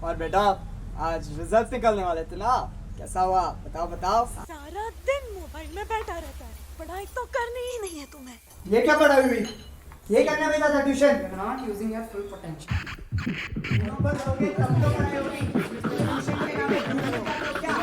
और बेटा आज रिजल्ट निकलने वाले थे ना, कैसा हुआ बताओ बताओ। सारा दिन मोबाइल में बैठा रहता है, पढ़ाई तो करनी ही नहीं है तुम्हें। ये क्या पढ़ाई हुई? ये करने भेजा था tuition? You're not using your full potential. Number दोगे तब तो पढ़ाई होगी। ट्यूशन के नाम पे घूमने जाते हो क्या?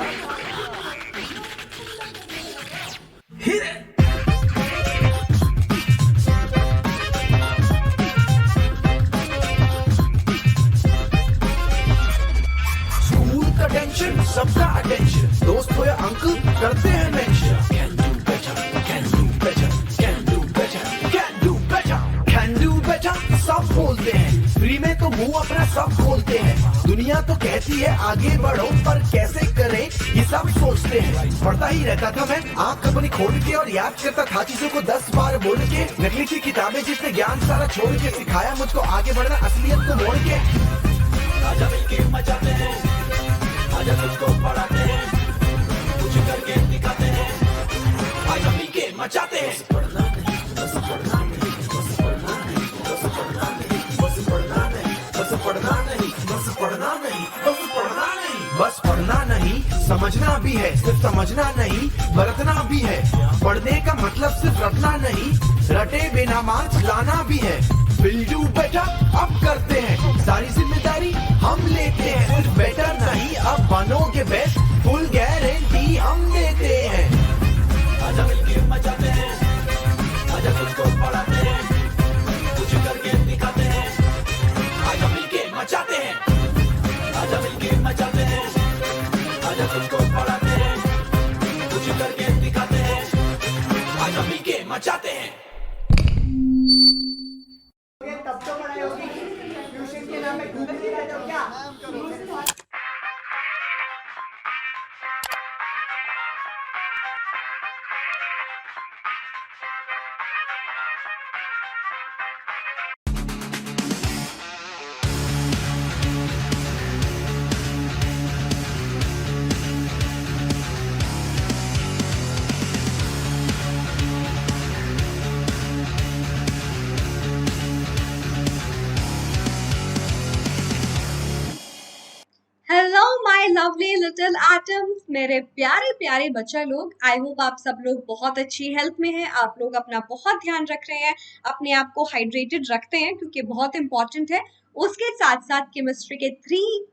स्कूल का टेंशन, सबका अटेंशन, दोस्त हो या अंकल करते हैं mention. Can do better, can do better, can do better, can do better, can do better सब बोलते हैं, फ्री में तो मुंह अपना सब खोलते हैं। दुनिया तो कहती है आगे बढ़ो, पर कैसे करें ये सब सोचते हैं। पढ़ता ही रहता था मैं आंख अपनी खोल के, और याद करता था चीजों को 10 बार बोल के। नकली सी किताबें जिसने ज्ञान सारा छोड़ के सिखाया मुझको आगे बढ़ना, असलियत को मोड़ के। आजा मिलके मचाते हैं, आजा तुझको पढ़ाते हैं, कुछ करके दिखाते हैं, आजा मिलके मचाते हैं। बस पढ़ना नहीं, बस पढ़ना नहीं, बस पढ़ना नहीं, बस पढ़ना नहीं, बस पढ़ना नहीं, बस पढ़ना नहीं, बस पढ़ना नहीं, बस पढ़ना नहीं, बस पढ़ना नहीं, समझना भी है, सिर्फ समझना नहीं, बरतना भी है। पढ़ने का मतलब सिर्फ रटना नहीं, रटे बिना मार्क्स लाना भी है। विल डू बेटर अब करते हैं, सारी जिम्मेदारी हम लेते हैं। सिर्फ बेटर नहीं अब बनोगे बेस्ट, फुल गारंटी हम देते हैं। आजा मिलके मचाते हैं, आजा तुझको पढ़ाते हैं, कुछ करके दिखाते हैं, आजा मिलके मचाते हैं, आजा मिलके मचाते हैं, आजा तुझको पढ़ाते हैं, कुछ करके दिखाते हैं, आजा मिलके मचाते हैं। तब तो पढ़ाई होगी। ट्यूशन के नाम पे घूमने जाते हो क्या? Hello my lovely little atoms, मेरे प्यारे प्यारे बच्चे लोग। आई होप आप सब लोग बहुत अच्छी हेल्थ में हैं। आप लोग अपना बहुत ध्यान रख रहे हैं, अपने आप को हाइड्रेटेड रखते हैं क्योंकि बहुत इंपॉर्टेंट है। उसके साथ साथ केमिस्ट्री के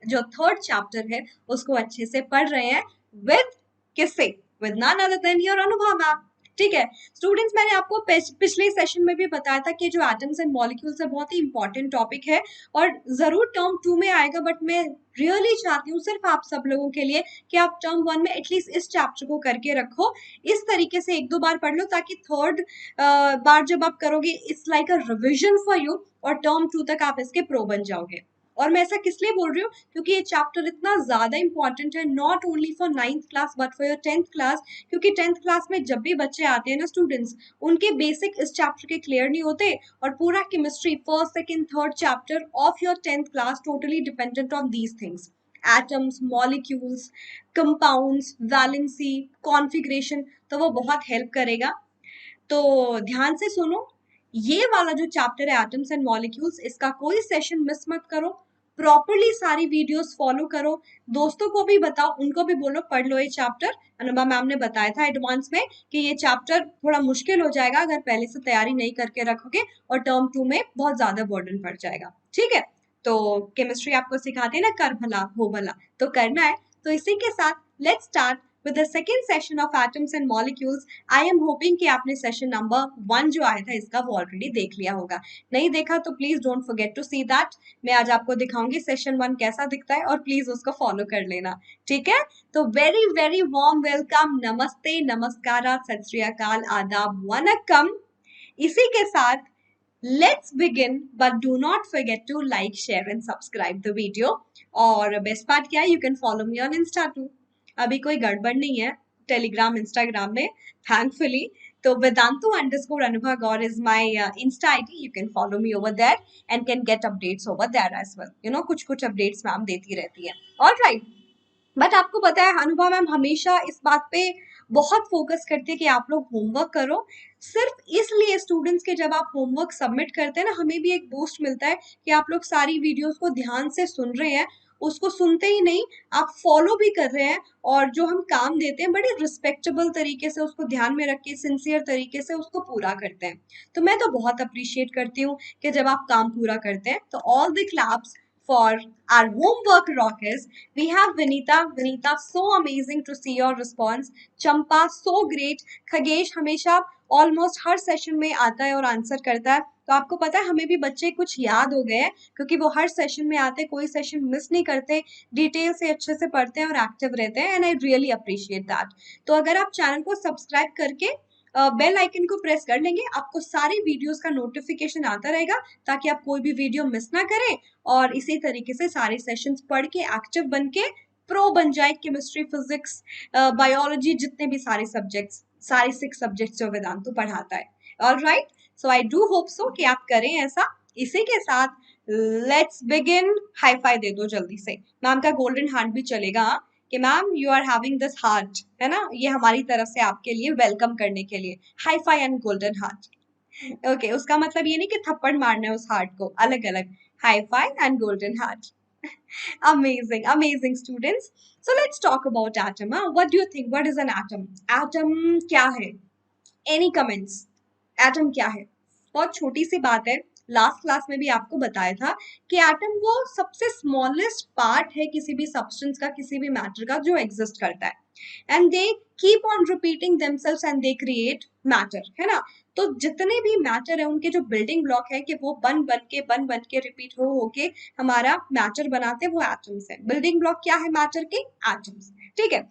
जो थर्ड चैप्टर है उसको अच्छे से पढ़ रहे हैं। विद किससे? With none other than your Anubhav ma'am. ठीक है स्टूडेंट्स, मैंने आपको पिछले सेशन में भी बताया था कि जो एटम्स एंड मॉलिक्यूल्स है बहुत ही इंपॉर्टेंट टॉपिक है और जरूर टर्म 2 में आएगा, बट मैं रियली चाहती हूँ सिर्फ आप सब लोगों के लिए कि आप टर्म 1 में एटलीस्ट इस चैप्टर को करके रखो। इस तरीके से 1-2 बार पढ़ लो ताकि थर्ड बार जब आप करोगे it's like a revision for you, और टर्म 2 तक आप इसके प्रो बन जाओगे। और मैं ऐसा किस लिए बोल रही हूँ क्योंकि ये चैप्टर इतना ज्यादा इंपॉर्टेंट है, not only for 9th class but for your 10th class. क्योंकि 10th क्लास में जब भी बच्चे आते हैं ना स्टूडेंट्स, उनके बेसिक इस चैप्टर के क्लियर नहीं होते और पूरा chemistry first second third chapter of your 10th class totally dependent on these things. Atoms, molecules, compounds, valency, configuration, तो वो बहुत हेल्प करेगा। तो ध्यान से सुनो, ये वाला जो चैप्टर है एटम्स एंड मॉलिक्यूल्स, इसका कोई सेशन मिस मत करो, प्रॉपरली सारी वीडियोस फॉलो करो, दोस्तों को भी बताओ, उनको भी बोलो पढ़ लो ये चैप्टर। अनुभा मैम ने बताया था एडवांस में कि ये चैप्टर थोड़ा मुश्किल हो जाएगा अगर पहले से तैयारी नहीं करके रखोगे, और टर्म 2 में बहुत ज्यादा बर्डन पड़ जाएगा। ठीक है, तो केमिस्ट्री आपको सिखाते हैं ना कर भला हो भला, तो करना है। तो इसी के साथ let's start with the second session of atoms and molecules. I am hoping कि आपने सेशन नंबर 1 जो आया था इसका वो ऑलरेडी देख लिया होगा। नहीं देखा तो please don't forget to see that. मैं आज आपको दिखाऊंगी सेशन 1 कैसा दिखता है और प्लीज उसको फॉलो कर लेना। ठीक है, तो वेरी वेरी वार्म वेलकम, नमस्ते, नमस्कारा, सत श्री अकाल, आदाब, वनक्कम। इसी के साथ let's begin, but do not forget to like, share and subscribe the video. और बेस्ट पार्ट क्या है, you can follow me on Insta too. अभी कोई गड़बड़ नहीं है टेलीग्राम इंस्टाग्राम में, थैंकफुली। तो Vedantu underscore Anubha Gaur is my Insta ID. You can follow me over there and can get updates over there as well. You know, कुछ कुछ updates ma'am देती रहती है। ऑलराइट, बट आपको पता है अनुभा मैम हमेशा इस बात पे बहुत फोकस करती है कि आप लोग होमवर्क करो। सिर्फ इसलिए स्टूडेंट्स के जब आप होमवर्क सबमिट करते हैं ना, हमें भी एक बूस्ट मिलता है कि आप लोग सारी वीडियोस को ध्यान से सुन रहे हैं उसको सुनते ही नहीं, आप फॉलो भी कर रहे हैं, और जो हम काम देते हैं बड़ी रिस्पेक्टेबल तरीके से उसको ध्यान में रख के सिंसियर तरीके से उसको पूरा करते हैं। तो मैं तो बहुत अप्रिशिएट करती हूँ कि जब आप काम पूरा करते हैं। तो all the claps for our homework rockers. We have Vinita. Vinita, so amazing to see your response. Champa, so great. Khagesh हमेशा ऑलमोस्ट हर सेशन में आता है और आंसर करता है। तो आपको पता है हमें भी बच्चे कुछ याद हो गए हैं, क्योंकि वो हर सेशन में आते, कोई सेशन मिस नहीं करते, डिटेल से अच्छे से पढ़ते हैं और एक्टिव रहते हैं, and I really appreciate that. तो अगर आप चैनल को सब्सक्राइब करके बेल आइकन को प्रेस कर लेंगे, आपको सारी वीडियोस का नोटिफिकेशन आता रहेगा, ताकि आप कोई भी वीडियो मिस ना करें, और इसी तरीके से सारे सेशंस पढ़ के एक्टिव बन के प्रो बन जाए केमिस्ट्री, फिजिक्स, बायोलॉजी, जितने भी सारे सब्जेक्ट्स, सारे 6 सब्जेक्ट्स जो वेदांतु पढ़ाता है। Alright, so I do hope so कि आप करें ऐसा। इसी के साथ लेट्स बिगिन। हाई फाई दे दो जल्दी से। मैम का गोल्डन हार्ट भी चलेगा कि ma'am you are having this heart, है ना, ये हमारी तरफ से आपके लिए वेलकम करने के लिए। Hi fi and golden heart. Okay, उसका मतलब ये नहीं कि थप्पड़ मारना है उस हार्ट को, अलग अलग। Hi fi and golden heart. Amazing, amazing students. So let's talk about atom. What do you think? What is an atom? Atom क्या है? Any comments? Atom क्या है? बहुत छोटी सी बात है, लास्ट क्लास में भी आपको बताया था कि एटम वो सबसे स्मॉलेस्ट पार्ट है किसी भी सब्सटेंस का, किसी भी मैटर का, जो एग्जिस्ट करता है, and they keep on repeating themselves and they create matter, है ना। तो जितने भी मैटर है उनके जो बिल्डिंग ब्लॉक है कि वो बन बन के रिपीट हो के हमारा मैटर बनाते हैं, वो एटम्स है। बिल्डिंग ब्लॉक क्या है मैटर के? एटम्स, ठीक है।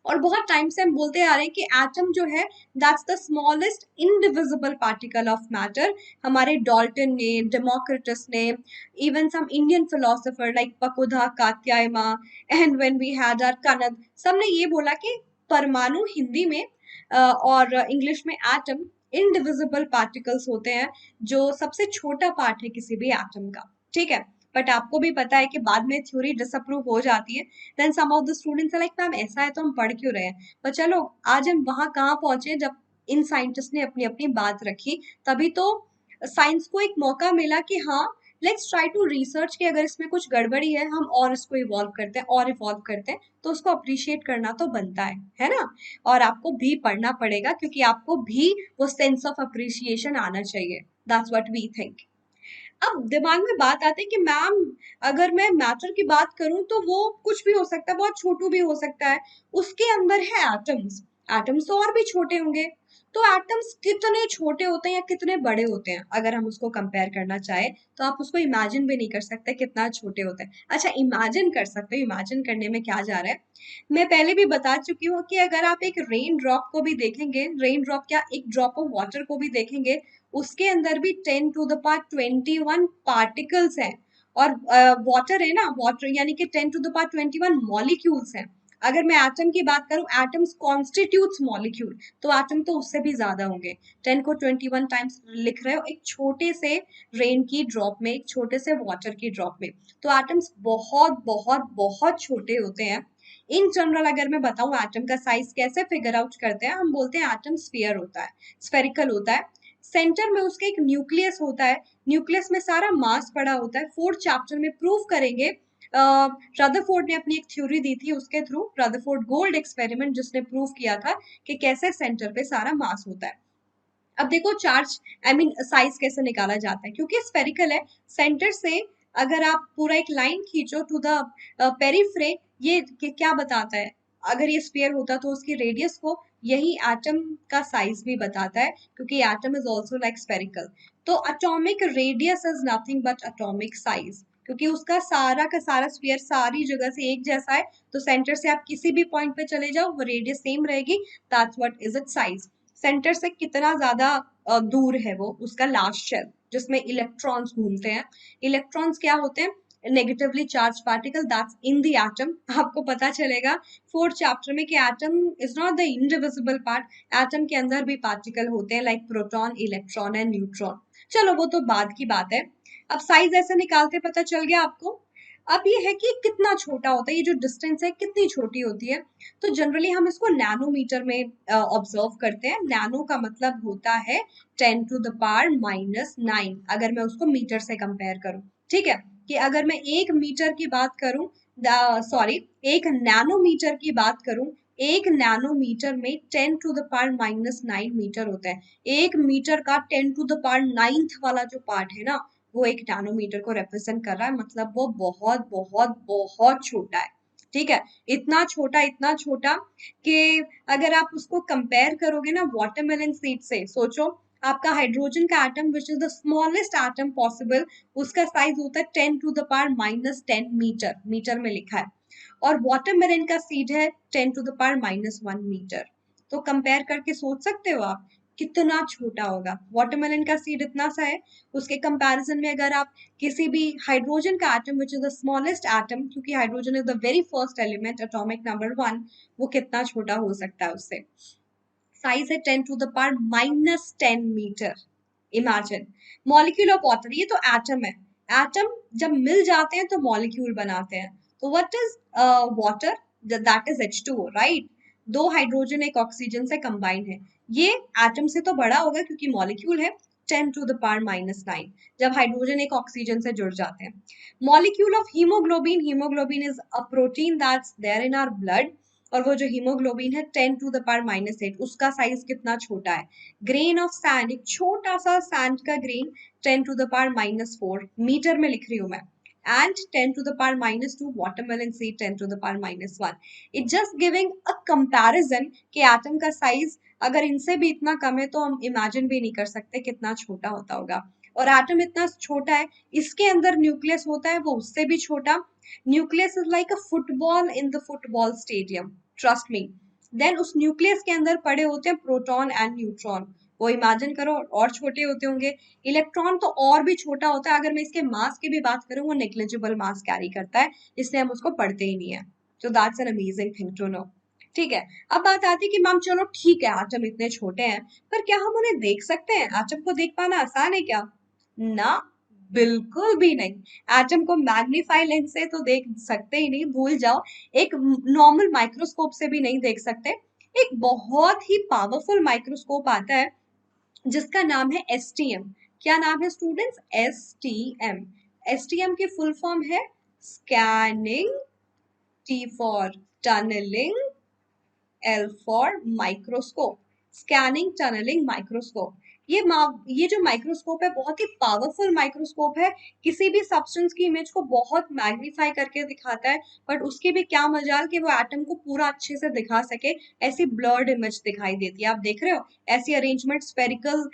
और बहुत टाइम से हम बोलते आ रहे हैं कि एटम जो है that's the smallest indivisible particle of matter. हमारे डाल्टन ने, डेमोक्रिटस ने, even some Indian philosopher like Pakudha, Katyayana, and when we had our Kanad, सबने ये बोला कि परमाणु हिंदी में और इंग्लिश में एटम इनडिविजिबल पार्टिकल्स होते हैं, जो सबसे छोटा पार्ट है किसी भी एटम का, ठीक है। बट आपको भी पता है कि बाद में थ्योरी डिसअप्रूव हो जाती है, then some of the students are like ma'am ऐसा है तो हम पढ़ क्यों रहे हैं। पर चलो, आज हम वहां कहाँ पहुंचे जब इन साइंटिस्ट ने अपनी अपनी बात रखी, तभी तो साइंस को एक मौका मिला कि हाँ, लेट्स ट्राई टू रिसर्च कि अगर इसमें कुछ गड़बड़ी है हम और इसको इवॉल्व करते हैं और इवॉल्व करते हैं, तो उसको अप्रिशिएट करना तो बनता है ना। और आपको भी पढ़ना पड़ेगा, क्योंकि आपको भी वो सेंस ऑफ अप्रिशिएशन आना चाहिए। That's what we think. अब दिमाग में बात आती है कि मैम अगर मैं मैटर की बात करूं तो वो कुछ भी हो सकता है, बहुत छोटू भी हो सकता है, उसके अंदर है एटम्स। एटम्स तो और भी छोटे होंगे, तो एटम्स कितने छोटे होते हैं या कितने बड़े होते हैं, अगर हम उसको कंपेयर करना चाहे तो आप उसको इमेजिन भी नहीं कर सकते कितना छोटे होते हैं। अच्छा, इमेजिन कर सकते हो, इमेजिन करने में क्या जा रहा है। मैं पहले भी बता चुकी हूँ कि अगर आप एक रेन ड्रॉप को भी देखेंगे, रेन ड्रॉप क्या, एक ड्रॉप ऑफ वाटर को भी देखेंगे, उसके अंदर भी 10 टू द पावर 21 पार्टिकल्स हैं, और वाटर है ना, वाटर यानी कि 10 टू द पावर 21 मॉलिक्यूल्स हैं। अगर मैं एटम की बात करूं, एटम्स कॉन्स्टिट्यूट्स मॉलिक्यूल, तो एटम तो उससे भी ज्यादा होंगे। 10 को 21 टाइम्स लिख रहे हो एक छोटे से रेन की ड्रॉप में, एक छोटे से वाटर की ड्रॉप में, तो एटम्स बहुत बहुत बहुत छोटे होते हैं। इन जनरल अगर मैं बताऊं एटम का साइज कैसे फिगर आउट करते हैं, हम बोलते हैं एटम स्फीयर होता है, स्फेरिकल होता है, सेंटर में उसके एक न्यूक्लियस होता है, न्यूक्लियस में सारा मास पड़ा होता है। 4th चैप्टर में प्रूव करेंगे, रदरफोर्ड ने अपनी एक थ्योरी दी थी, उसके थ्रू रदरफोर्ड गोल्ड एक्सपेरिमेंट, जिसने प्रूव किया था कि कैसे सेंटर पे सारा मास होता है। अब देखो चार्ज साइज कैसे निकाला जाता है, क्योंकि स्फेरिकल है, सेंटर से अगर आप पूरा एक लाइन खींचो टू द पेरिफ्रे, ये क्या बताता है, अगर ये स्फीयर होता तो उसकी रेडियस को, यही एटम का साइज भी बताता है, क्योंकि atom is also like spherical. तो atomic radius is nothing but atomic size, क्योंकि उसका सारा का सारा स्फीयर सारी जगह से एक जैसा है, तो सेंटर से आप किसी भी पॉइंट पे चले जाओ वो रेडियस सेम रहेगी, that's what is it size. Centre से कितना ज्यादा दूर है वो उसका लास्ट शेल, जिसमें इलेक्ट्रॉन्स घूमते हैं। इलेक्ट्रॉन्स क्या होते हैं? Negatively charge particle, that's in the atom. आपको पता चलेगा 4th चैप्टर में कि atom is not the indivisible part, atom के अंदर भी पार्टिकल होते हैं like proton, electron and neutron. चलो वो तो बाद की बात है। अब साइज ऐसे निकालते पता चल गया आपको। अब ये है कि कितना छोटा होता है, ये जो डिस्टेंस है कितनी छोटी होती है, तो जनरली हम इसको नैनोमीटर में ऑब्जर्व करते हैं। नैनो का मतलब होता है 10 टू द पावर -9, अगर मैं उसको मीटर से कंपेयर करूं, ठीक है, कि अगर मैं 1 मीटर की बात करूं सॉरी, एक नैनोमीटर की बात करूं, एक नैनोमीटर में 10⁻⁹ मीटर होता है। एक मीटर का 10⁹ वाला जो पार्ट है ना, वो एक नैनोमीटर को रिप्रेजेंट कर रहा है, मतलब वो बहुत बहुत बहुत छोटा है। ठीक है, इतना छोटा कि अगर आप उसको कंपेयर करोगे ना वाटरमेलन सीड से, सोचो आपका हाइड्रोजन का atom which is the smallest atom possible, उसका साइज होता है 10⁻⁻10 मीटर, मीटर में लिखा है, और वाटरमेलन का सीड है 10⁻⁻1 मीटर। तो कंपेयर करके सोच सकते हो आप कितना छोटा होगा। वाटरमेलन का सीड इतना सा है, उसके कंपैरिजन में अगर आप किसी भी हाइड्रोजन का atom which is the smallest atom, क्योंकि hydrogen is the very first element, atomic number 1, वो कितना छोटा हो सकता है उससे। साइज है 10⁻⁻10 metre. Imagine, molecule of water, ये तो एटम है, एटम जब मिल जाते हैं तो मॉलिक्यूल बनाते हैं। तो what is water? That is H2O, right? दो हाइड्रोजन एक ऑक्सीजन से कंबाइन है, ये एटम से तो बड़ा होगा क्योंकि मॉलिक्यूल है। 10⁻⁹ जब हाइड्रोजन एक ऑक्सीजन से जुड़ जाते हैं। Molecule of haemoglobin, haemoglobin is a protein that's there in our blood, और वो जो हीमोग्लोबिन है 10⁻⁻8, उसका साइज कितना छोटा है। ग्रेन ऑफ सैंड, एक छोटा सा सैंड का ग्रेन 10⁻⁻4 मीटर में लिख रही हूं मैं, and 10⁻⁻2 watermelon seed 10⁻⁻1। It just giving a comparison कि एटम का साइज अगर इनसे भी इतना कम है तो हम इमेजिन भी नहीं कर सकते कितना छोटा होता होगा। और एटम इतना छोटा है, इसके अंदर न्यूक्लियस होता है वो उससे भी छोटा। Nucleus is like a football in the football stadium, trust me. Then उस न्यूक्लियस के अंदर पड़े होते हैं प्रोटॉन एंड न्यूट्रॉन, वो इमेजिन करो और छोटे होते होंगे। इलेक्ट्रॉन तो और भी छोटा होता है, अगर मैं इसके मास की भी बात करूं वो नेग्लिजिबल मास कैरी करता है, इसलिए हम उसको पढ़ते ही नहीं है। तो that's an amazing thing to know. ठीक है, अब बात आती है कि मैम चलो ठीक है एटम इतने छोटे हैं, पर क्या हम उन्हें देख सकते हैं? एटम को देख पाना आसान है क्या? ना, बिल्कुल भी नहीं। एटम को मैग्नीफाई लेंस से तो देख सकते ही नहीं, भूल जाओ। एक नॉर्मल माइक्रोस्कोप से भी नहीं देख सकते। एक बहुत ही पावरफुल माइक्रोस्कोप आता है जिसका नाम है STM। क्या नाम है स्टूडेंट्स? STM। STM की फुल फॉर्म है scanning, T for tunnelling, L for microscope, scanning tunnelling microscope. ये जो माइक्रोस्कोप है बहुत ही पावरफुल माइक्रोस्कोप है, किसी भी सब्सटेंस की इमेज को बहुत मैग्नीफाई करके दिखाता है, बट उसकी भी क्या मजाल कि वो एटम को पूरा अच्छे से दिखा सके, ऐसी ब्लर्ड इमेज दिखाई देती है। आप देख रहे हो ऐसी अरेंजमेंट, स्फेरिकल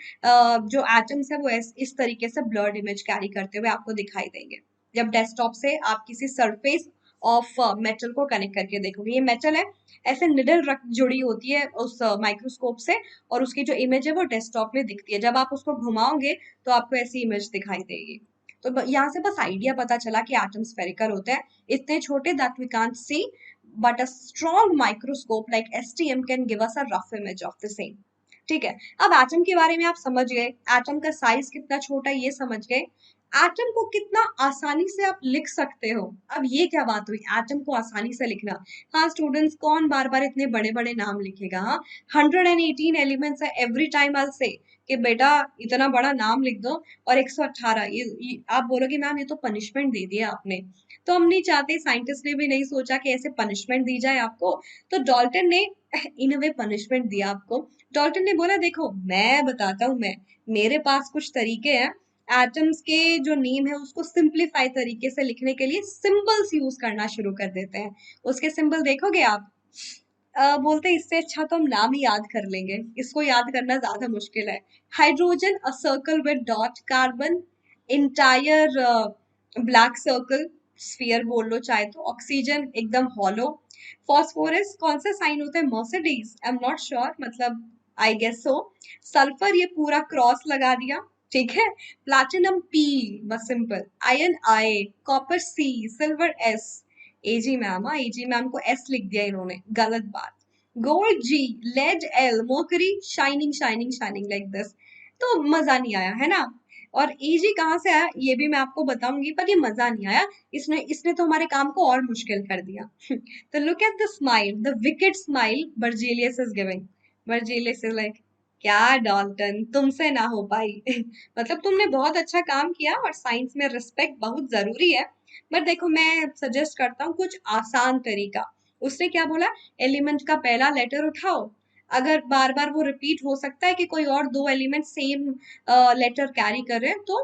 जो एटम्स है वो इस तरीके से ब्लर्ड इमेज कैरी करते हुए आपको दिखाई देंगे जब डेस्कटॉप से आप किसी सरफेस ऑफ मेटल को कनेक्ट करके देखोगे। ये मेटल है, ऐसे निडल रख जुड़ी होती है उस माइक्रोस्कोप से, और उसकी जो इमेज है वो डेस्कटॉप में दिखती है। जब आप उसको घुमाओगे तो आपको ऐसी इमेज दिखाई देगी। तो यहाँ से बस आइडिया पता चला कि एटम स्फेरिकल होते हैं, इतने छोटे that we can't see, but a strong microscope like STM can give us a rough image of the same. ठीक है, अब एटम के बारे में आप समझ गए, एटम का साइज कितना छोटा है ये समझ गए, एटम को कितना आसानी से आप लिख सकते हो। अब ये क्या बात हुई, एटम को आसानी से लिखना। हाँ स्टूडेंट्स, कौन बार बार इतने बड़े बड़े नाम लिखेगा? हाँ, 118 एलिमेंट्स है, एवरी टाइम आई से कि बेटा इतना बड़ा नाम लिख दो, और 118, ये आप बोलोगे मैम ये तो पनिशमेंट दे दिया आपने। तो हम नहीं चाहते, साइंटिस्ट ने भी नहीं सोचा कि ऐसे पनिशमेंट दी जाए आपको, तो डाल्टन ने इन वे पनिशमेंट दिया आपको। डाल्टन ने बोला देखो मैं बताता हूँ, मेरे पास कुछ तरीके हैं एटम्स के जो नेम है उसको सिंप्लीफाई तरीके से लिखने के लिए, सिंबल्स यूज करना शुरू कर देते हैं। उसके सिंबल देखोगे आप, बोलते हैं इससे अच्छा तो हम नाम ही याद कर लेंगे, इसको याद करना ज्यादा मुश्किल है। Hydrogen a circle with dot, carbon entire black circle, sphere बोल लो चाहे तो, ऑक्सीजन एकदम हॉलो, फॉस्फोरस कौन सा साइन होता है? Mercedes, I am not sure, मतलब आई गेस सो। सल्फर ये पूरा क्रॉस लगा दिया, ठीक है। प्लैटिनम P, बस simple. Iron I, copper C, silver S। AG ma'am, हाँ एजी मैम को S लिख दिया इन्होंने, गलत बात। Gold G, lead L, mercury shining shining shining like this. तो मजा नहीं आया है ना। और एजी कहाँ से आया ये भी मैं आपको बताऊंगी, पर ये मजा नहीं आया, इसने इसने तो हमारे काम को और मुश्किल कर दिया। तो look at the smile, the wicked smile Berzelius is giving. Berzelius is like, क्या डाल्टन तुमसे ना हो पाई। मतलब तुमने बहुत अच्छा काम किया, और साइंस में रिस्पेक्ट बहुत जरूरी है, बट देखो मैं सजेस्ट करता हूँ कुछ आसान तरीका। उसने क्या बोला, एलिमेंट का पहला लेटर उठाओ, अगर बार बार वो रिपीट हो सकता है कि कोई और दो एलिमेंट सेम लेटर कैरी कर रहे हैं, तो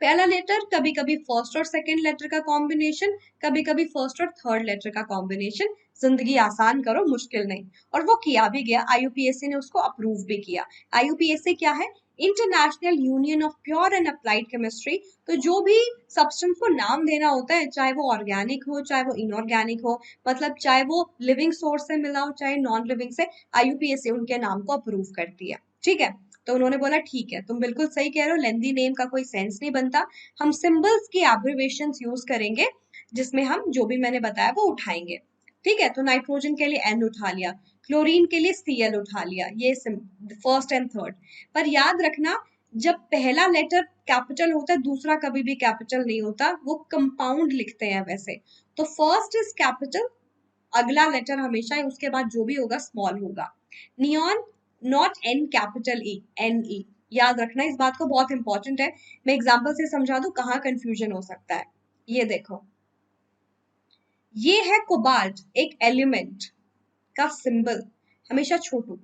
पहला लेटर, कभी कभी फर्स्ट और सेकंड लेटर का कॉम्बिनेशन, कभी कभी फर्स्ट और थर्ड लेटर का कॉम्बिनेशन। जिंदगी आसान करो, मुश्किल नहीं। और वो किया भी गया, आईयूपीएससी ने उसको अप्रूव भी किया। आईयूपीएससी क्या है, international union of pure and applied chemistry. तो जो भी सब्सटेंस को नाम देना होता है, चाहे वो ऑर्गेनिक हो चाहे वो इनऑर्गेनिक हो, मतलब चाहे वो लिविंग सोर्स से मिला हो चाहे नॉन लिविंग से, आईयूपीएससी उनके नाम को अप्रूव करती है। ठीक है, तो उन्होंने बोला ठीक है, तुम बिल्कुल सही कह रहे हो, लेंदी नेम का कोई सेंस नहीं बनता, हम सिंबल्स की एब्रिविएशंस यूज करेंगे, जिसमें हम जो भी मैंने बताया वो उठाएंगे। ठीक है, तो नाइट्रोजन के लिए N उठा लिया, क्लोरीन के लिए Cl उठा लिया, ये फर्स्ट एंड थर्ड। पर याद रखना, जब पहला लेटर कैपिटल होता है, दूसरा कभी भी कैपिटल नहीं होता, वो कंपाउंड लिखते हैं वैसे। तो फर्स्ट इज कैपिटल, अगला लेटर हमेशा उसके बाद जो भी होगा स्मॉल होगा। Neon not N capital E, Ne, याद रखना इस बात को, बहुत इंपॉर्टेंट है। मैं एग्जांपल से समझा दूं कहाँ कंफ्यूजन हो सकता है। ये देखो, ये है कोबाल्ट, एक एलिमेंट का सिंबल, हमेशा छोटू,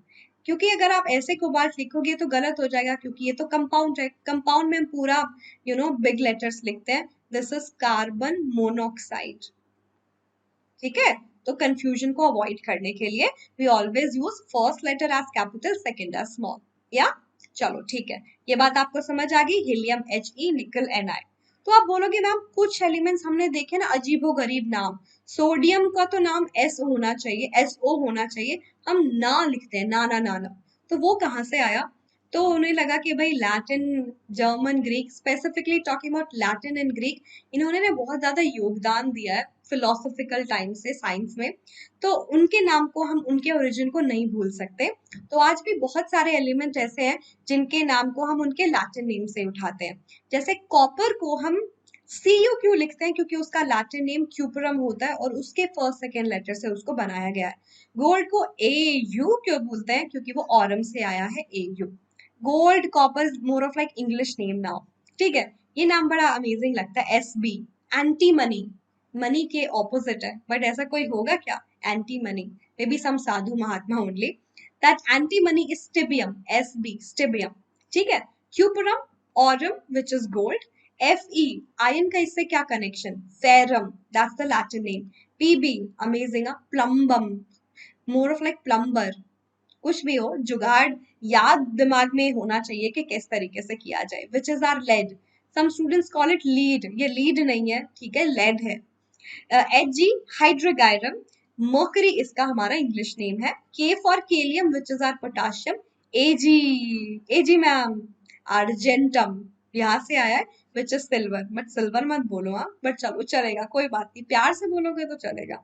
क्योंकि अगर आप ऐसे कोबाल्ट लिखोगे तो गलत हो जाएगा, क्योंकि ये तो कंपाउंड है। कंपाउंड में हम पूरा बिग लेटर्स लिखते हैं, दिस इज कार्बन मोनोऑक्साइड। ठीक है, तो कंफ्यूजन को अवॉइड करने के लिए we always use first letter as capital, second as small. या चलो ठीक है, ये बात आपको समझ आ गई। हीलियम He, निकल Ni। तो आप बोलोगे मैम कुछ एलिमेंट्स हमने देखे ना अजीबो गरीब नाम, सोडियम का तो नाम S होना चाहिए, SO होना चाहिए, हम ना लिखते हैं, ना ना ना ना। तो वो कहाँ से आया? तो उन्हें लगा कि भाई Latin, German, Greek, specifically talking about Latin and Greek, इन्होंने ने बहुत ज्यादा योगदान दिया है फिलोसॉफिकल टाइम से साइंस में, तो उनके नाम को हम, उनके ओरिजिन को नहीं भूल सकते। तो आज भी बहुत सारे एलिमेंट ऐसे हैं जिनके नाम को हम उनके लैटिन नेम से उठाते हैं। जैसे कॉपर को हम Cu क्यों लिखते हैं? क्योंकि उसका लैटिन नेम क्यूपरम होता है और उसके फर्स्ट सेकेंड लेटर से उसको बनाया गया है। गोल्ड को Au क्यों बोलते हैं? क्योंकि वो ऑरम से आया है, Au। Gold, copper, more of like English name now. ठीक है, ये नाम बड़ा अमेजिंग लगता है। SB, एंटी मनी, मनी के ऑपोजिट है, बट ऐसा कोई होगा क्या? Anti money, may be some sadhu mahatma only. That anti money is stibium, SB, stibium. ठीक है, cuprum, aurum which is gold. Fe, iron का इससे क्या connection? Ferrum, that's the Latin name. Pb, amazing, plumbum, more of like plumber. कुछ भी हो, जुगाड़ याद दिमाग में होना चाहिए कि किस तरीके से किया जाए। Which is are lead, some students call it lead, ये लीड नहीं है, ठीक है, लेड है। Hg, हाइड्रोगायरम, मर्करी इसका हमारा इंग्लिश नेम है। K for kalium which is our potassium. Ag ma'am, argentum यहाँ से आया है, which is silver, but silver मत बोलो हाँ, बट चलो चलेगा, कोई बात नहीं, प्यार से बोलोगे तो चलेगा।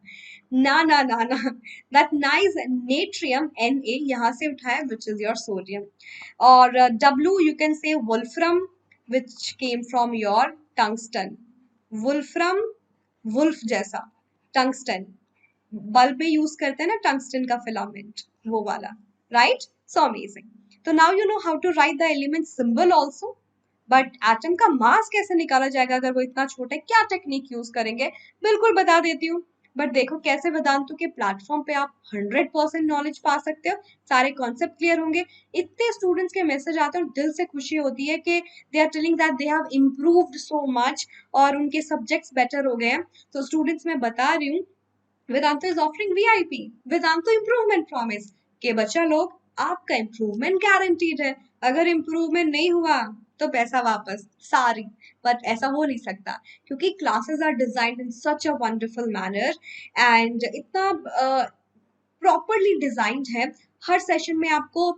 ना ना ना ना, दैट नाइस नेट्रियम, Na यहाँ से उठाया, विच इज योर सोडियम। और W you can say wolfram, which came from your tungsten. Wolfram, wolf जैसा, टंगस्टन, बल्ब में यूज करते हैं ना टंगस्टन का फिलामेंट, वो वाला, राइट? So amazing. तो now you know how to write the element symbol also. But atom का मास कैसे निकाला जाएगा अगर वो इतना छोटा है? क्या टेक्निक यूज करेंगे? बिल्कुल बता देती हूँ। बट देखो कैसे वेदांतु के प्लेटफॉर्म पे आप 100% नॉलेज पा सकते हो, सारे कॉन्सेप्ट क्लियर होंगे। इतने स्टूडेंट्स के मैसेज आते हैं और दिल से खुशी होती है कि they are telling that they have improved so much और उनके सब्जेक्ट्स बेटर हो गए हैं। तो स्टूडेंट्स मैं बता रही हूँ, Vedantu is offering VIP, Vedantu improvement promise, के बच्चा लोग आपका इम्प्रूवमेंट गारंटीड है। अगर इम्प्रूवमेंट नहीं हुआ तो पैसा वापस, सारी। बट ऐसा हो नहीं सकता क्योंकि classes are designed in such a wonderful manner and इतना प्रॉपरली डिजाइंड है। हर सेशन में आपको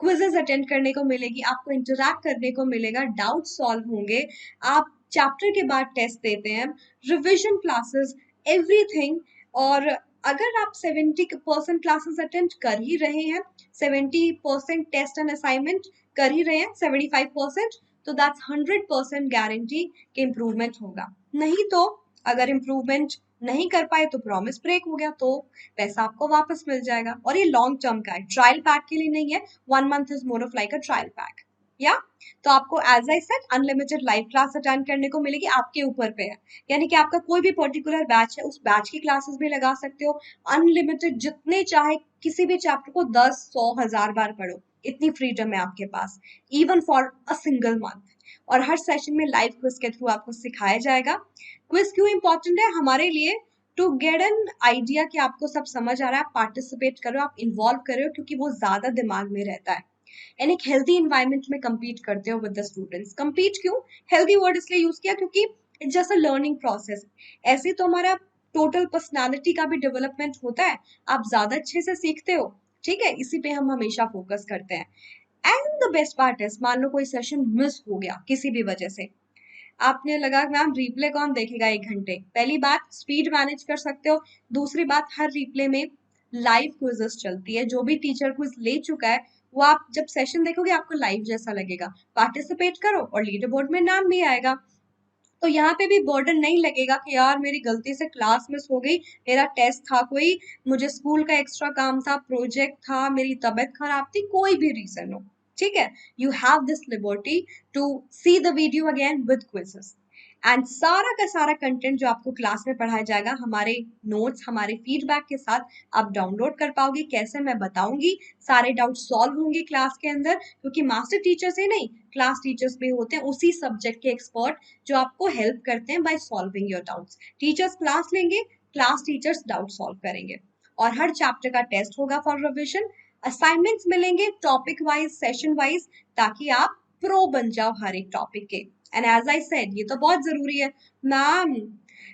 क्विजेस अटेंड करने को मिलेगी, आपको इंटरैक्ट करने को मिलेगा, डाउट सॉल्व होंगे, आप चैप्टर के बाद टेस्ट देते हैं, रिविजन क्लासेस, एवरीथिंग। और अगर आप 70% क्लासेस अटेंड कर ही रहे हैं, 70% टेस्ट एंड असाइनमेंट कर ही रहे हैं, 75%, तो दैट्स 100% गारंटी कि इम्प्रूवमेंट होगा। नहीं तो अगर इम्प्रूवमेंट नहीं कर पाए तो प्रॉमिस ब्रेक हो गया, तो पैसा आपको वापस मिल जाएगा। और ये लॉन्ग टर्म का है, ट्रायल पैक के लिए नहीं है। 1 month is more of like a trial pack. या तो आपको as I said unlimited live class attend करने को मिलेगी, आपके ऊपर पे है। यानी कि आपका कोई भी पर्टिकुलर बैच है, उस बैच की क्लासेस भी लगा सकते हो, अनलिमिटेड जितने चाहे किसी भी चैप्टर को 10, 100, 1000 बार पढ़ो, इतनी फ्रीडम है आपके पास, even for a single month. और हर सेशन में लाइव क्विज के थ्रू आपको सिखाया जाएगा। क्विज क्यों इंपॉर्टेंट है हमारे लिए? टू गेट एन आइडिया कि आपको सब समझ आ रहा है, आप पार्टिसिपेट करो, आप इन्वॉल्व करो, क्योंकि वो ज्यादा दिमाग में रहता है। एंड एक हेल्दी इन्वायरमेंट में compete करते हो विद द स्टूडेंट्स। compete क्यों हेल्दी वर्ड इसलिए यूज किया क्योंकि it's just a learning process. ऐसे तो हमारा टोटल पर्सनालिटी का भी डेवलपमेंट होता है, आप ज्यादा अच्छे से सीखते हो, ठीक है, इसी पे हम हमेशा फोकस करते हैं। And the best part is, मान लो कोई सेशन मिस हो गया किसी भी वजह से, आपने लगा मैम रिप्ले कौन देखेगा 1 घंटे, पहली बात स्पीड मैनेज कर सकते हो, दूसरी बात हर रिप्ले में लाइव क्विजेस चलती है, जो भी टीचर क्विज ले चुका है वो आप जब सेशन देखोगे आपको लाइव जैसा लगेगा, पार्टिसिपेट करो और लीडर बोर्ड में नाम भी आएगा। तो यहाँ पे भी बर्डन नहीं लगेगा कि यार मेरी गलती से क्लास मिस हो गई, मेरा टेस्ट था कोई, मुझे स्कूल का एक्स्ट्रा काम था, प्रोजेक्ट था, मेरी तबीयत खराब थी, कोई भी रीजन हो, ठीक है, you have this liberty to see the video again with quizzes. And सारा का सारा कंटेंट जो आपको क्लास में पढ़ाया जाएगा हमारे नोट्स, हमारे फीडबैक के साथ आप डाउनलोड कर पाओगे। कैसे मैं बताऊंगी, सारे डाउट सॉल्व होंगे क्लास के अंदर, क्योंकि मास्टर टीचर्स ही नहीं, क्लास टीचर्स भी होते हैं उसी सब्जेक्ट के एक्सपर्ट जो आपको हेल्प करते हैं by solving your doubts. Teachers class लेंगे, क्लास टीचर्स डाउट सॉल्व करेंगे, और हर चैप्टर का टेस्ट होगा फॉर रिविजन, असाइनमेंट्स मिलेंगे टॉपिक वाइज, सेशन वाइज, ताकि आप प्रो बन जाओ हर एक टॉपिक के। एंड एज आई सेड, ये तो बहुत जरूरी है मैम,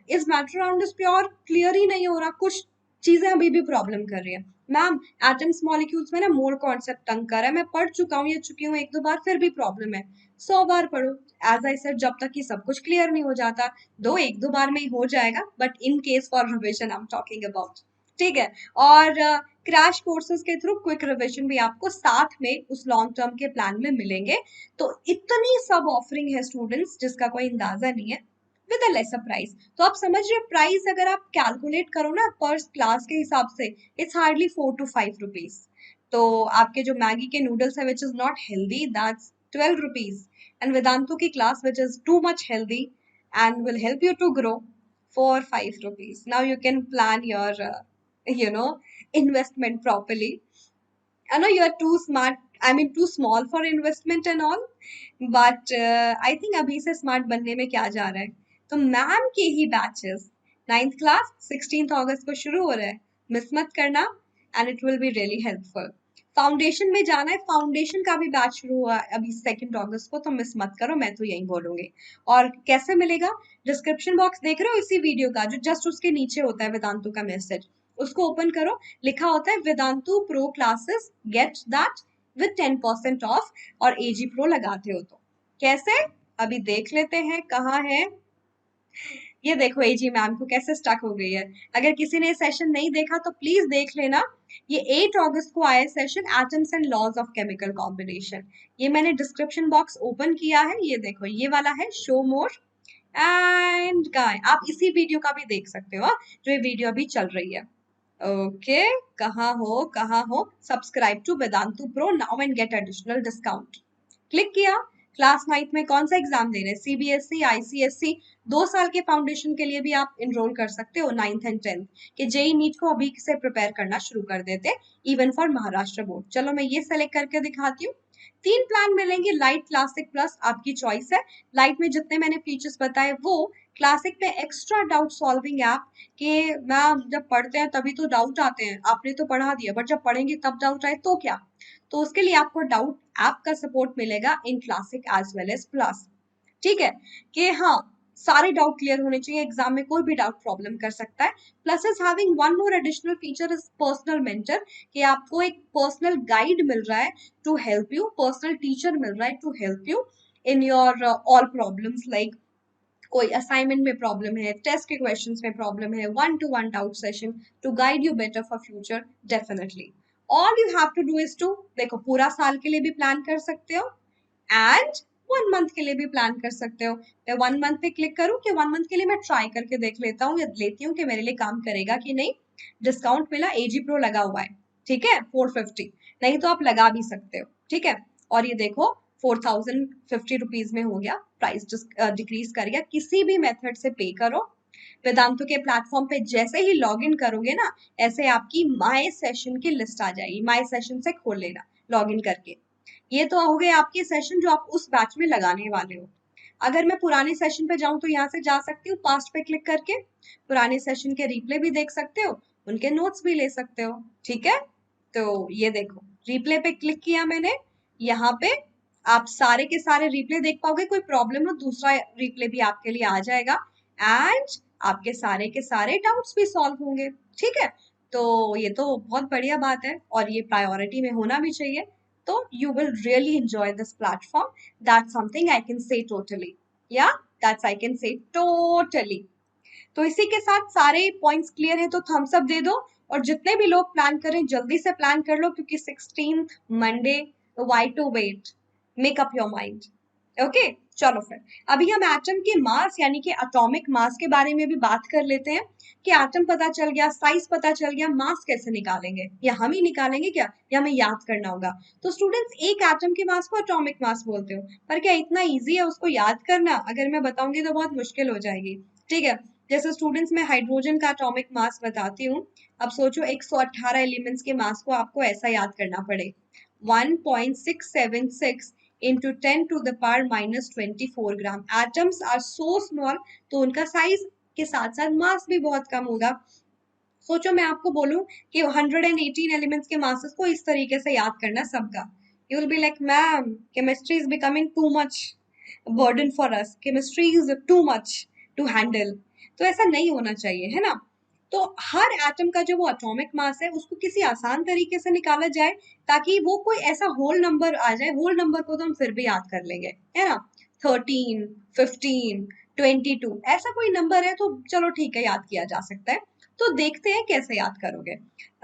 इस matter round is pure clear ही नहीं हो रहा, कुछ चीजें अभी भी प्रॉब्लम कर रही है मैम, एटम्स मॉलिक्यूल्स में ना मोर कॉन्सेप्ट तंग कर रहा है, मैं पढ़ चुका हूँ या चुकी हूँ 1-2 बार, फिर भी प्रॉब्लम है, 100 बार पढ़ो। एज आई सेड, जब तक कि सब कुछ क्लियर नहीं हो जाता, 1-2 बार में ही हो जाएगा, but in case for revision I am talking about, ठीक है। और क्रैश कोर्सेज के थ्रू क्विक रिविजन भी आपको साथ में उस लॉन्ग टर्म के प्लान में मिलेंगे। तो इतनी सब ऑफरिंग है स्टूडेंट्स जिसका कोई अंदाजा नहीं है, विद अ लेसर प्राइस। तो आप समझ रहे, प्राइस अगर आप कैलकुलेट करो ना पर क्लास के हिसाब से, इट्स हार्डली 4 to 5 रुपीज। तो आपके जो मैगी के नूडल्स है which is not healthy, that's 12 rupees, and Vedantu की class which is too much healthy and will help you to grow for 5 rupees. Now you can plan your, investment properly. I know you are too smart, I mean too small for investment and all, but I think अभी से smart बनने में क्या जा रहा है। तो ma'am के ही बैचेस 9th क्लास 16th अगस्त को शुरू हो रहा है, मिस मत करना, and it will be really helpful. Foundation में जाना है, फाउंडेशन का भी बैच शुरू हुआ है अभी 2 अगस्त को, तो मिस मत करो, मैं तो यही बोलूंगी। और कैसे मिलेगा, डिस्क्रिप्शन बॉक्स देख रहे हो इसी वीडियो का, जो जस्ट उसके नीचे होता है वेदांतु का मैसेज, उसको ओपन करो, लिखा होता है Vedantu pro classes, get that with 10% of, और एजी प्रो लगाते हो तो कैसे, अभी देख लेते हैं कहाँ है। ये देखो एजी मैम को कैसे स्टक हो गई है। अगर किसी ने सेशन नहीं देखा तो प्लीज देख लेना, ये 8 अगस्त को आया session, atoms and laws of chemical combination. ये मैंने डिस्क्रिप्शन बॉक्स ओपन किया है, ये देखो ये वाला है शो मोर एंड गाय, आप इसी वीडियो का भी देख सकते हो जो ये वीडियो अभी चल रही है। ओके, कहाँ हो, subscribe to Vedantu pro now and get additional discount. Click किया, क्लास 9th में कौन सा एग्जाम दे रहे हैं, सीबीएसई, आईसीएसई, 2 साल के फाउंडेशन के लिए भी आप इनरोल कर सकते हो 9th and 10th के। जेई नीट को अभी से प्रिपेयर करना शुरू कर देते, इवन फॉर महाराष्ट्र बोर्ड। चलो मैं ये सेलेक्ट करके दिखाती हूँ। 3 प्लान मिलेंगे, लाइट, क्लासिक, प्लस, आपकी चॉइस है। लाइट में जितने मैंने फीचर्स बताए वो, क्लासिक में एक्स्ट्रा डाउट सॉल्विंग ऐप, कि मैम जब पढ़ते हैं तभी तो डाउट आते हैं, आपने तो पढ़ा दिया बट जब पढ़ेंगे तब डाउट आए तो क्या, तो उसके लिए आपको डाउट ऐप का सपोर्ट मिलेगा in classic as well as plus, ठीक है, कि हाँ सारे डाउट क्लियर होने चाहिए, एग्जाम में कोई भी डाउट प्रॉब्लम कर सकता है। Plus is having one more additional feature is personal mentor, कि आपको एक पर्सनल गाइड मिल रहा है to help you, personal teacher मिल रहा है to help you in your all problems, like कोई असाइनमेंट में प्रॉब्लम है, टेस्ट के क्वेश्चंस में प्रॉब्लम है, 1-to-1 doubt session to guide you better for future definitely. All you have to do is to, देखो पूरा साल के लिए भी प्लान कर सकते हो एंड 1 मंथ के लिए भी प्लान कर सकते हो। मैं 1 मंथ पे क्लिक करूं कि 1 मंथ के लिए मैं ट्राई करके देख लेता हूँ या लेती हूँ कि मेरे लिए काम करेगा कि नहीं। डिस्काउंट मिला, एजी प्रो लगा हुआ है, ठीक है, 450, नहीं तो आप लगा भी सकते हो, ठीक है। और ये देखो 4050 रुपीज में हो गया, प्राइस डिक्रीज कर गया। किसी भी मेथड से पे करो, वेदांतु के प्लेटफॉर्म पे जैसे ही लॉग इन करोगे ना, ऐसे आपकी माय सेशन की लिस्ट आ जाएगी, माय सेशन से खोल लेना लॉग इन करके। ये तो हो गए आपके सेशन जो आप उस बैच में लगाने वाले हो। अगर मैं पुराने सेशन पे जाऊं तो यहाँ से जा सकती हूँ, पास्ट पे क्लिक करके पुराने सेशन के रिप्ले भी देख सकते हो, उनके नोट्स भी ले सकते हो। ठीक है, तो ये देखो रिप्ले पे क्लिक किया मैंने, यहाँ पे आप सारे के सारे रिप्ले देख पाओगे। कोई प्रॉब्लम हो दूसरा रिप्ले भी आपके लिए आ जाएगा एंड आपके सारे के सारे डाउट्स भी सॉल्व होंगे। ठीक है, तो ये तो बहुत बढ़िया बात है और ये प्रायोरिटी में होना भी चाहिए। तो you will really enjoy this platform. That's something I can say totally. Yeah, that's I can say totally. तो इसी के साथ सारे पॉइंट्स क्लियर है तो थम्स अप दे दो, और जितने भी लोग प्लान करें जल्दी से प्लान कर लो, क्योंकि 16th Monday, why to wait? Make up your mind. Okay, चलो फिर अभी हम एटम के मास यानी कि एटॉमिक मास के बारे में भी बात कर लेते हैं कि एटम पता चल गया, साइज पता चल गया, मास कैसे निकालेंगे, या हम ही निकालेंगे क्या, या हमें याद करना होगा। तो स्टूडेंट्स, एक एटम के मास को एटॉमिक मास बोलते हो, पर क्या इतना इजी है उसको याद करना? अगर मैं बताऊंगी तो बहुत मुश्किल हो जाएगी। ठीक है, जैसे स्टूडेंट्स मैं हाइड्रोजन का एटॉमिक मास बताती हूँ। अब सोचो 118 एलिमेंट्स के मास को आपको ऐसा याद करना पड़े, 1.676 into 10 to the power minus 24 ग्राम। एटम्स आर सो स्मॉल, तो उनका साइज के साथ साथ मास भी बहुत कम होगा। सोचो मैं आपको बोलूं कि 118 एलिमेंट्स के मासेस को इस तरीके से याद करना सबका, you will be like ma'am chemistry is becoming too much burden for us, chemistry is too much to handle. तो ऐसा नहीं होना चाहिए, है ना। तो हर एटम का जो वो एटॉमिक मास है उसको किसी आसान तरीके से निकाला जाए, ताकि वो कोई ऐसा होल नंबर आ जाए, होल नंबर को तो हम फिर भी याद कर लेंगे, है ना। 13, 15, 22 ऐसा कोई नंबर है तो चलो ठीक है, याद किया जा सकता है। तो देखते हैं कैसे याद करोगे।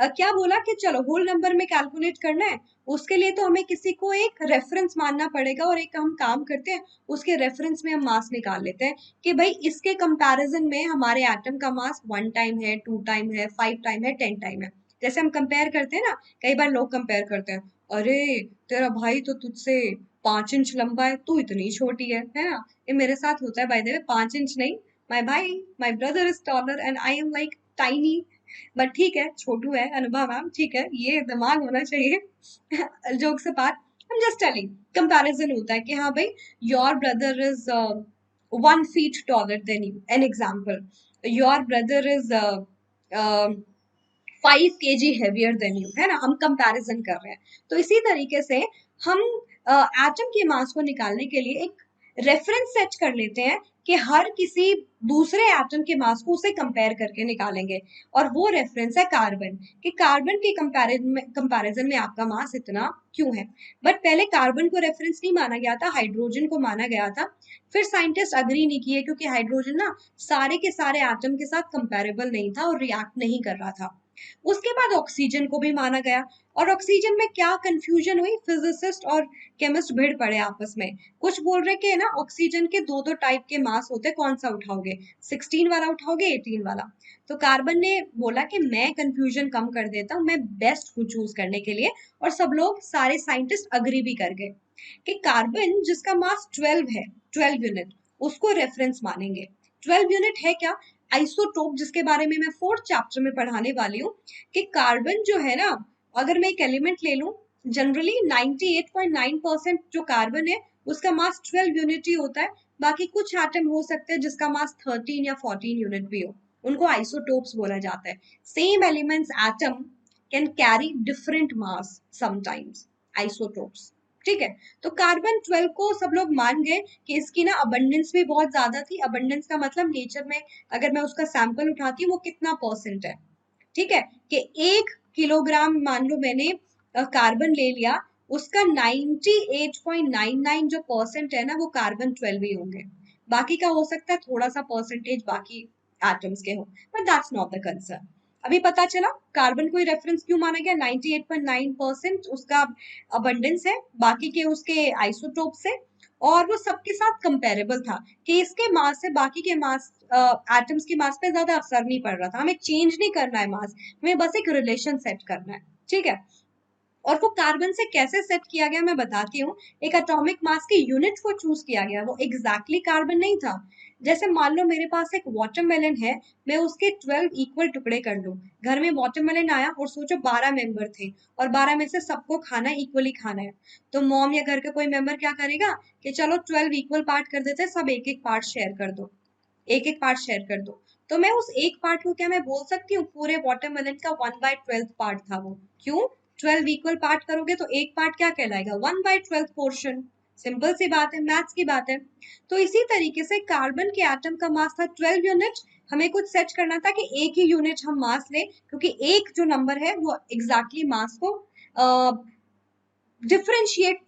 क्या बोला कि चलो होल नंबर में कैलकुलेट करना है, उसके लिए तो हमें किसी को एक रेफरेंस मानना पड़ेगा, और एक हम काम करते हैं उसके रेफरेंस में हम मास निकाल लेते हैं कि भाई इसके कंपैरिजन में हमारे एटम का मास 1 टाइम है, 2 टाइम है, 5 टाइम है, 10 टाइम है। जैसे हम कंपेयर करते हैं ना, कई बार लोग कंपेयर करते हैं, अरे तेरा भाई तो तुझसे 5 इंच लंबा है, तू इतनी छोटी है ना। ये मेरे साथ होता है बाय द वे, 5 इंच नहीं, my brother is taller and I am like tiny, but ठीक है, छोटू है अनुभव मैम, ठीक है, ये दिमाग होना चाहिए। जोक से पार, I'm just telling, कंपैरिजन होता है कि हाँ भाई your brother is 1 feet taller than you, an example, your brother is 5 kg heavier than you, है ना, हम कंपैरिजन कर रहे हैं। तो इसी तरीके से हम एटम के मास को निकालने के लिए एक रेफरेंस सेट कर लेते हैं कि हर किसी दूसरे एटम के मास को उसे कंपेयर करके निकालेंगे, और वो रेफरेंस है कार्बन, कि कार्बन के कंपैरिजन में आपका मास इतना क्यों है। बट पहले कार्बन को रेफरेंस नहीं माना गया था, हाइड्रोजन को माना गया था। फिर साइंटिस्ट अग्री नहीं किए, क्योंकि हाइड्रोजन ना सारे के सारे एटम के साथ कंपेरेबल नहीं था और रिएक्ट नहीं कर रहा था। उसके बाद ऑक्सीजन को भी माना गया, और ऑक्सीजन में क्या कंफ्यूजन हुई, फिजिसिस्ट और केमिस्ट भिड़ पड़े आपस में। कुछ बोल रहे कि ना ऑक्सीजन के दो टाइप के मास होते, कौन सा उठाओगे, 16 वाला उठाओगे, 18 वाला। तो कार्बन ने बोला कि मैं कंफ्यूजन कम कर देता हूँ, मैं बेस्ट हूँ चूज करने के लिए, और सब लोग सारे साइंटिस्ट अग्री भी कर गए कि कार्बन जिसका मास 12 है, 12 यूनिट, उसको रेफरेंस मानेंगे। 12 यूनिट है क्या, आइसोटोप, जिसके बारे में मैं 4th चैप्टर में पढ़ाने वाली हूँ, कि कार्बन जो है ना, अगर मैं एक एलिमेंट ले लूं, जनरली 98.9% जो कार्बन है उसका मास 12 यूनिट ही होता है। बाकी कुछ एटम हो सकते हैं जिसका मास 13 या 14 यूनिट भी हो, उनको आइसोटोप्स बोला जाता है। Same elements atom can carry different mass sometimes, isotopes. ठीक है, तो कार्बन 12 को सब लोग मान गए कि इसकी ना अबंडेंस भी बहुत ज्यादा थी। अबंडेंस का मतलब नेचर में अगर मैं उसका सैंपल उठाती हूँ वो कितना परसेंट है, ठीक है, कि 1 किलोग्राम मान लो मैंने कार्बन ले लिया, उसका 98.99 जो परसेंट है ना वो कार्बन 12 ही होंगे। बाकी का हो सकता है थोड़ा सा परसेंटेज बाकी एटम्स के हो, but that's not the concern. अभी पता चला कार्बन को रेफरेंस क्यों माना गया, 98.9% उसका अबंडेंस है, बाकी के उसके आइसोटोप से, और वो सबके साथ कंपेरेबल था कि इसके मास से बाकी के मास एटम्स की मास पे ज्यादा असर नहीं पड़ रहा था। हमें चेंज नहीं करना है मास, हमें बस एक रिलेशन सेट करना है। ठीक है, और वो कार्बन से कैसे सेट किया गया मैं बताती हूँ। एक एटॉमिक मास के यूनिट को चूज किया गया, वो एग्जैक्टली कार्बन नहीं था। जैसे मान लो मेरे पास एक वाटरमेलन है, मैं उसके 12 इक्वल टुकड़े कर लूं। घर में वाटरमेलन आया और सोचो 12 मेंबर थे और 12 में से सबको खाना इक्वली खाना है, तो मॉम या घर का कोई मेंबर क्या करेगा कि चलो 12 इक्वल पार्ट कर देते हैं, सब एक एक पार्ट शेयर कर दो, एक एक पार्ट शेयर कर दो। तो मैं उस एक पार्ट को क्या मैं बोल सकती हूँ पूरे वाटरमेलन का 1/12 पार्ट था वो। क्यों? 12 इक्वल पार्ट करोगे तो एक पार्ट क्या कहलाएगा? 1/12 पोर्शन। सिंपल सी बात है, मैथ्स की बात है। तो इसी तरीके से कार्बन के एटम का मास था 12 यूनिट। हमें कुछ सेट करना था कि एक ही यूनिट हम मास ले, क्योंकि एक जो नंबर है वो एग्जैक्टली मास को डिफरेंशिएट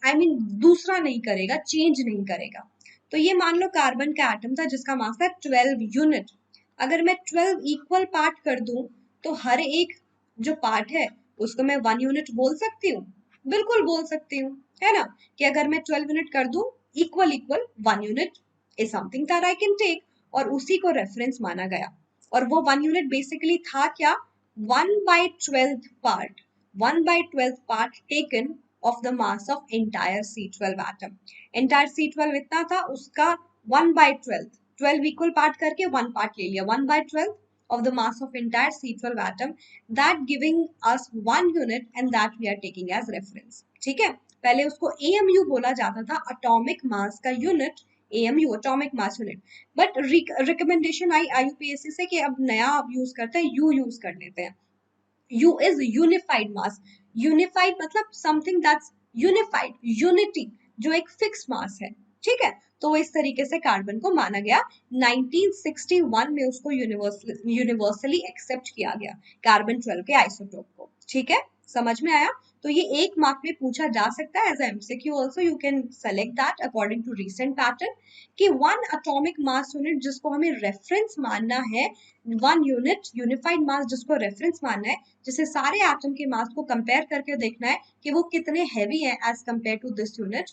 दूसरा नहीं करेगा, चेंज नहीं करेगा। तो ये मान लो कार्बन का एटम था जिसका मास था 12 यूनिट। अगर मैं 12 इक्वल पार्ट कर दूं तो हर एक जो पार्ट है उसको मैं 1 यूनिट बोल सकती हूँ, बिल्कुल बोल सकती हूँ, है ना? कि अगर मैं 12 यूनिट कर दूं equal equal 1 unit is something that I can take, और उसी को रेफरेंस माना गया। और वो 1 यूनिट बेसिकली था क्या? 1/12 part, 1/12 part taken of the mass of entire C12 atom. Entire C12 इतना था, उसका 1/12, 12 equal part करके 1 part ले लिया, 1/12 of the mass of entire C12 atom, that giving us 1 unit and that we are taking as reference. ठीक है? पहले उसको AMU बोला जाता था, atomic mass का unit, AMU atomic mass unit, but recommendation I IUPAC से कि अब नया यूज करते हैं, U यूज कर लेते हैं। U is unified mass. Unified मतलब something that's unified, unity, जो एक fixed mass है, ठीक है? तो इस तरीके से कार्बन को माना गया। 1961 में उसको यूनिवर्सली एक्सेप्ट किया गया, कार्बन 12 के आइसोटोप को। ठीक है, समझ में आया? तो ये एक मार्क में पूछा जा सकता है as MCQ also, you can select that according to recent pattern, कि 1 एटॉमिक मास यूनिट जिसको हमें रेफरेंस मानना है, 1 यूनिट यूनिफाइड मास जिसको रेफरेंस मानना है, जिसे सारे एटम के मास को कंपेयर करके देखना है कि वो कितने हैवी है as compare to this unit,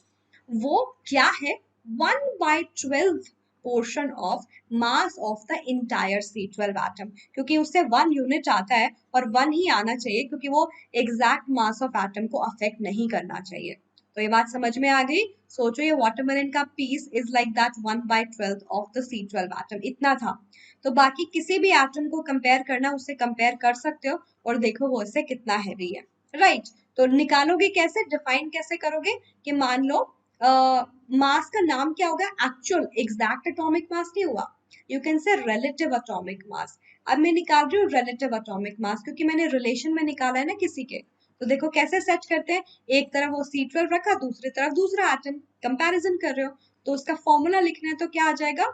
वो क्या है? 1/12 portion of mass of the entire C12 atom, क्योंकि उससे 1 यूनिट आता है और 1 ही आना चाहिए, क्योंकि वो एग्जैक्ट मास ऑफ एटम को अफेक्ट नहीं करना चाहिए। तो ये बात समझ में आ गई? सोचो ये वाटरमेलन का piece is like that 1/12 of the C12 atom, इतना था। तो बाकी किसी भी एटम को कंपेयर करना, उससे कंपेयर कर सकते हो और देखो वो इससे कितना हैवी है, राइट? तो निकालोगे कैसे, डिफाइन कैसे करोगे? कि मान लो मास का नाम क्या होगा? एक्चुअल एग्जैक्ट एटॉमिक मास नहीं हुआ, यू कैन से रिलेटिव एटॉमिक मास। अब मैं निकाल रही हूँ रिलेटिव एटॉमिक मास, क्योंकि मैंने रिलेशन में निकाला है ना किसी के। तो देखो कैसे सेट करते हैं, एक तरफ वो C12 रखा, दूसरी तरफ दूसरा एटम, कंपैरिजन कर रहे हो, तो उसका फॉर्मूला लिखना है तो क्या आ जाएगा?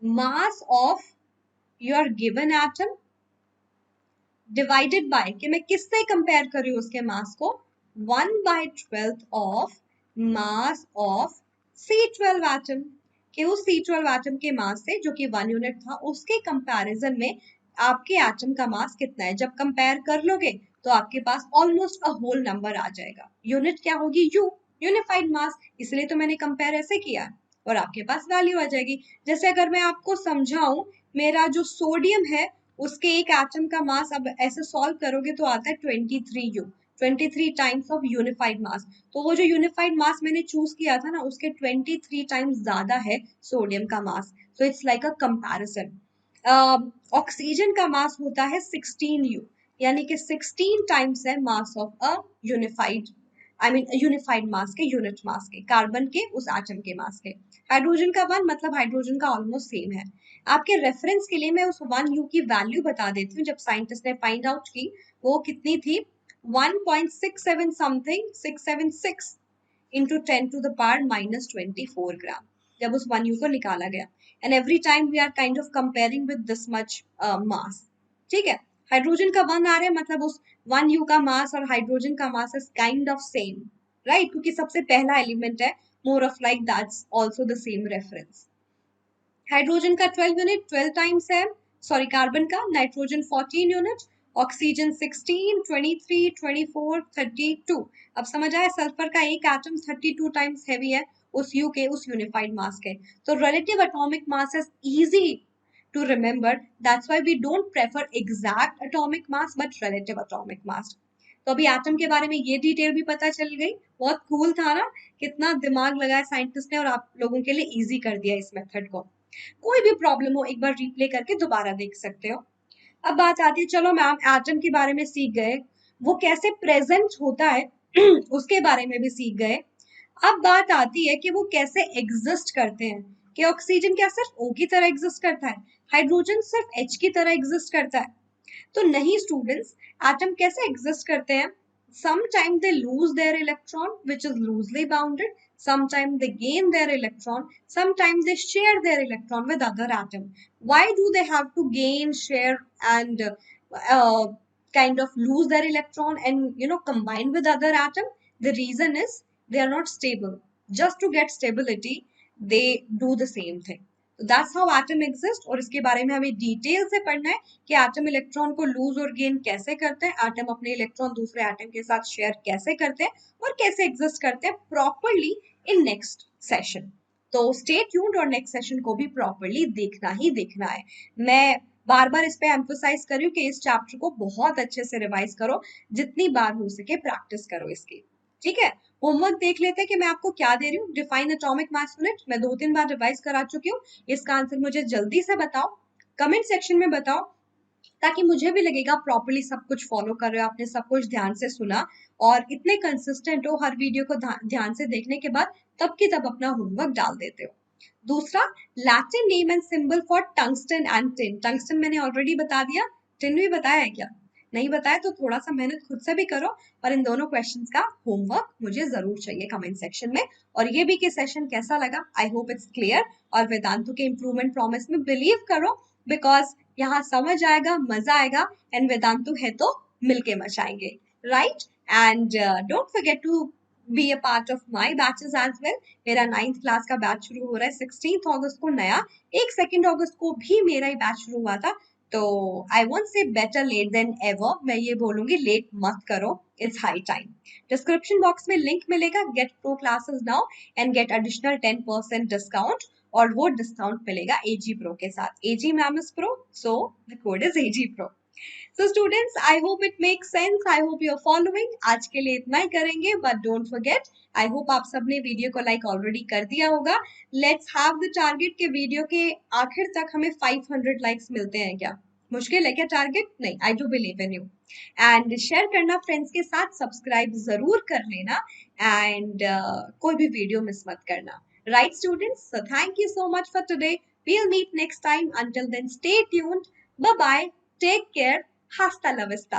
Mass of your given atom divided by, कि मैं किससे कंपेयर कर रही हूँ उसके मास को, 1/12 of mass of C12 atom, कि उस C12 एटम के मास से, जो कि 1 यूनिट था, उसके कंपैरिजन में आपके एटम का मास कितना है। जब कंपेयर कर लोगे तो आपके पास ऑलमोस्ट अ होल नंबर आ जाएगा। यूनिट क्या होगी? U, यूनिफाइड मास, इसलिए तो मैंने कंपेयर ऐसे किया और आपके पास वैल्यू आ जाएगी। जैसे अगर मैं आपको समझाऊं, मेरा जो सोडियम है उसके एक एटम का मास, अब ऐसे सॉल्व करोगे तो आता है 23U, 23 टाइम्स ऑफ यूनिफाइड मास। तो वो जो यूनिफाइड मास मैंने चूज किया था ना, उसके 23 टाइम्स ज्यादा है सोडियम का mass. So it's like a comparison. Oxygen का मास होता है 16U, यानी कि 16 टाइम्स है mass of a unified, unified mass के, यूनिट मास के, कार्बन के उस एटम के मास के। हाइड्रोजन का 1, मतलब हाइड्रोजन का ऑलमोस्ट सेम है। आपके रेफरेंस के लिए मैं उस 1U की वैल्यू बता देती हूँ। जब साइंटिस्ट ने फाइंड आउट की, वो कितनी थी? 1.67 something, 676 into 10 to the power minus 24 ग्राम, जब उस 1U को निकाला गया। And every time we are kind of comparing with this much mass. ठीक है, हाइड्रोजन का 1 आ रहा है, मतलब उस 1U का मास और हाइड्रोजन का mass is kind of same, right? क्योंकि सबसे पहला एलिमेंट है, मोर of like that's also the same reference. Hydrogen का 12 यूनिट 12 टाइम्स है, सॉरी कार्बन का। Nitrogen 14 unit, oxygen 16, 23, 24, 32। अब समझ आया, सल्फर का एक एटम 32 टाइम्स हैवी है उस U के, उस यूनिफाइड मास के। तो relative atomic mass is easy to remember, that's why we don't prefer exact atomic mass but relative atomic mass. तो अभी एटम के बारे में ये डिटेल भी पता चल गई। बहुत कूल था ना, कितना दिमाग लगाया साइंटिस्ट ने और आप लोगों के लिए इजी कर दिया इस मेथड को। कोई भी प्रॉब्लम हो एक बार रिप्ले करके दोबारा देख सकते हो। अब बात आती है, चलो मैम एटम के बारे में सीख गए, वो कैसे प्रेजेंट होता है उसके बारे में भी सीख गए। अब बात आती है कि वो कैसे एग्जिस्ट करते हैं, कि ऑक्सीजन क्या सिर्फ O की तरह एग्जिस्ट करता है, हाइड्रोजन सिर्फ H की तरह एग्जिस्ट करता है? तो नहीं स्टूडेंट्स, एटम कैसे एग्जिस्ट करते हैं? Sometimes they lose their electron, which is loosely bounded. Sometimes they gain their electron. Sometimes they share their electron with other atom. Why do they have to gain, share, and kind of lose their electron and combine with other atom? The reason is they are not stable. Just to get stability, they do the same thing. So that's how atom exists. और इसके बारे में हमें detail से पढ़ना है कि atom electron को लूज और गेन कैसे करते हैं, एटम अपने इलेक्ट्रॉन दूसरे एटम के साथ शेयर कैसे करते हैं और कैसे एग्जिस्ट करते हैं प्रॉपरली इन नेक्स्ट सेशन। तो स्टे ट्यून्ड और नेक्स्ट सेशन को भी प्रॉपरली देखना ही देखना है। मैं बार बार इस पे एम्फोसाइज कर रही हूँ कि इस चैप्टर को बहुत अच्छे से रिवाइज करो, जितनी बार हो सके प्रैक्टिस करो इसकी। ठीक है, होमवर्क देख लेते हैं कि मैं आपको क्या दे रही हूँ। डिफाइन एटॉमिक मास यूनिट मैं 2-3 बार रिवाइज करा चुकी हूँ, इसका आंसर मुझे जल्दी से बताओ, कमेंट सेक्शन में बताओ, ताकि मुझे भी लगेगा प्रॉपरली सब कुछ फॉलो कर रहे हो, आपने सब कुछ ध्यान से सुना और इतने कंसिस्टेंट हो हर वीडियो को ध्यान से देखने के बाद तब की तब अपना होमवर्क डाल देते हो। दूसरा, Latin name and symbol for tungsten and tin. Tungsten मैंने ऑलरेडी बता दिया, टिन भी बताया है क्या? नहीं बताया तो थोड़ा सा मेहनत खुद से भी करो और इन दोनों क्वेश्चंस का होमवर्क मुझे जरूर चाहिए कमेंट सेक्शन में। और ये भी कि सेशन कैसा लगा, आई होप इट्स क्लियर और वेदांतु के इम्प्रूवमेंट प्रॉमिस में बिलीव करो, बिकॉज यहाँ समझ आएगा, मजा आएगा एंड वेदांतु है तो मिलके मचाएंगे, right? And don't forget to be a part of my batches as well. मेरा 9th क्लास का बैच शुरू हो रहा है 16 अगस्त को नया, 2 अगस्त को भी मेरा ही बैच शुरू हुआ था। तो I won't say better late than ever, मैं ये बोलूंगी लेट मत करो, it's high time. Description box में लिंक मिलेगा, get pro classes now and get additional 10% discount, और वो डिस्काउंट मिलेगा AG Pro के साथ। AG ma'am is pro, so the code is AG Pro। So students, I hope it makes sense. I hope you're following. आज के लिए इतना ही करेंगे, but don't forget, I hope आप सबने वीडियो को लाइक ऑलरेडी कर दिया होगा। Let's have the target के वीडियो के आखिर तक हमें 500 लाइक्स मिलते हैं क्या? मुश्किल है क्या टारगेट? नहीं, I do believe in you. And share करना फ्रेंड्स के साथ, सब्सक्राइब जरूर कर लेना एंड कोई भी वीडियो मिस मत करना। Right students? So thank you so much for today. We'll meet next time. Until then, stay tuned. Bye bye. Take care. Hasta la vista.